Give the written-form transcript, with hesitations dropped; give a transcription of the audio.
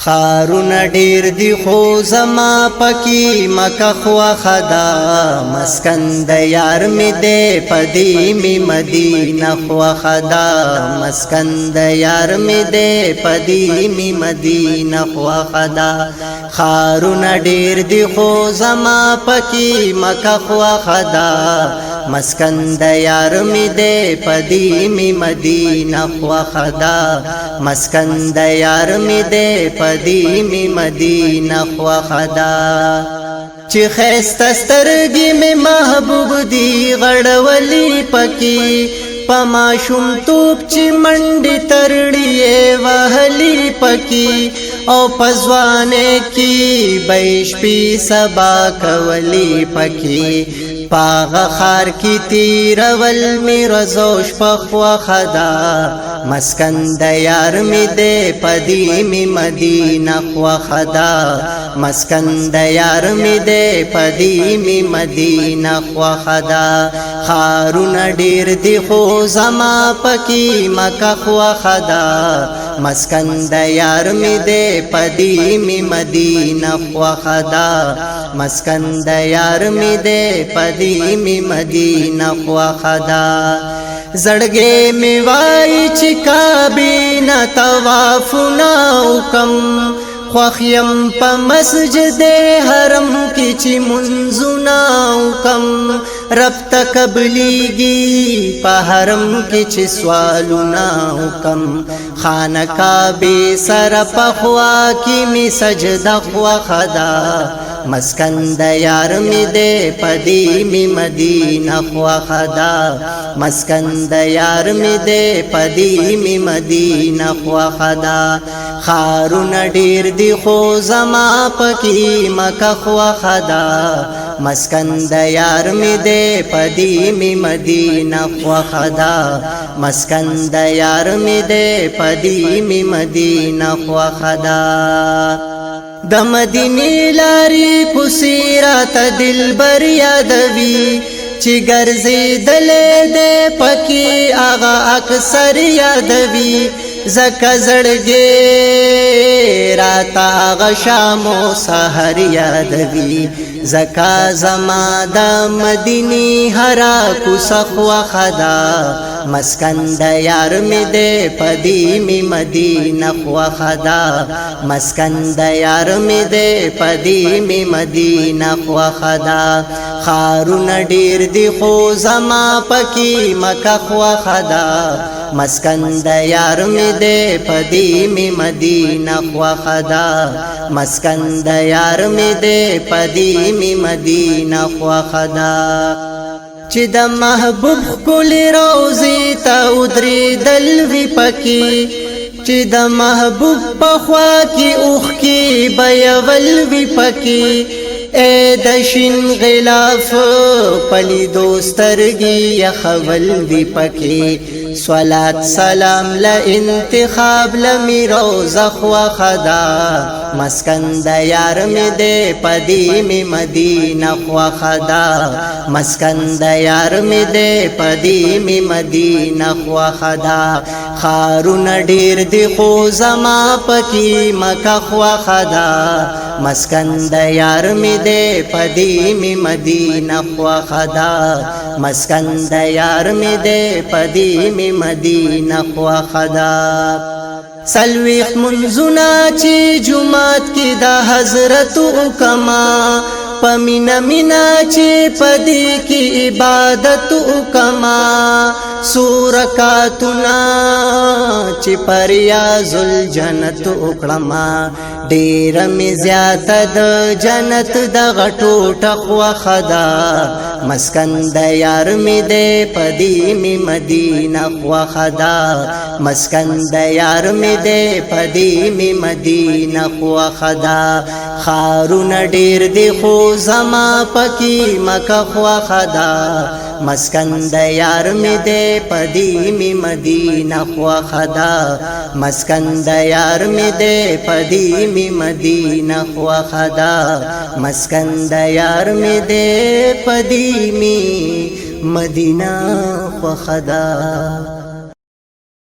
خارون ډیر دی خو زما پکی مکه خو خدا مسکن د یار می دې پدی می مدینه خو خدا مسکن د یار می دې پدی می مدینه خو خدا خارون ډیر دی خو زما پکی مکه خو خدا مسکن د یار می دې پدی می مدینه خو خدا مسکن د یار می دې پدی می مدینه خو خدا چې خسته سترګې می محبوب دی غړولې پکی پما شوم توپ چې منډې ترړې وهلې پکی او پزوانه کی بیش پی سبا کولی پکی پاغ خار کی تیرول می رزوش پخوا خدا مسکن د یار می دې پدی می مدینه خوا خدا مسکن د یار می دې پدی می مدینه خوا خدا خارون ډیر دی خو زما پکی مکه خوا خدا مسکن د یار می دې پدی می مدینه خوا خدا مسکن د یار می دې پدی می مدینه خوا خدا زړګې می وای چې کابینه طواف ناوکم خوخیم په مسجد حرم کې چې منځونه وکم رب تقبلیږي په حرم کې چې سوالونه وکم خانقاه سره په خوا کې می سجده خوا خدا مسکن د یار می دې پدی می مدینه خوا خدا مسکن د یار می دې پدی می مدینه خوا خدا خارون ډیر دی خو زما پکی مکه خوا خدا مسکن د یار می دې پدی می مدینه خوا خدا مسکن د یار می دې پدی می مدینه خوا خدا د مدینه لاری پسیرات دلبر یادوي چې ګرځي دلې دې پکی آغا اکثر یادوي زکه زړګي راتا غشامو سحر یادوي زکا زما د مدینی هرا کو سخوا خدا مسکن د یار می دې پدی می مدینه خوا خدا مسکن د یار می دې پدی می مدینه خوا خدا خارون ډیر دی خو زما پکی مکه خوا خدا مسکن د یار می دې پدی می مدینه خوا خدا مسکن د یار می دې پدی می مدینه خوا خدا چې د محبوب کول روزي ته ودري دلوي پکی چې د محبوب په خوا کې اوخ کې بيول وی پکی اے دشین غلاف پلی دوسترگی یخول وی پکی صلات سلام لانتخاب لمی روزه خوا خدا مسکن د یار می دې پدی می مدینه خوا خدا مسکن د یار می دې پدی می مدینه خوا خدا خارون ډیر دی خو زما پکی مکه خوا خدا مسکن د یار می دې پدی می مدینه خوا خدا مسکن د یار می دې پدی می مدینه خوا خدا سلویخ منزونا چی جماعت کی دا حضرت کما پمینا مینا چی پدی کی عبادت کما سورکاتنا چی پریاز الجنت اکڑما ډیر می زیات د جنت د غټو ټخوا خدا مسکن د یار می دې پدی می مدینه خوا خدا مسکن د یار می دې پدی می مدینه خوا خدا خارون ډیر دی خو زما پکی مکه خوا خدا مسکن د یار می دې پدی می مدینه خوا خدا مسکن د یار می دې پدی می مدینه خوا خدا مسکن د یار می دې پدی می مدینه خوا خدا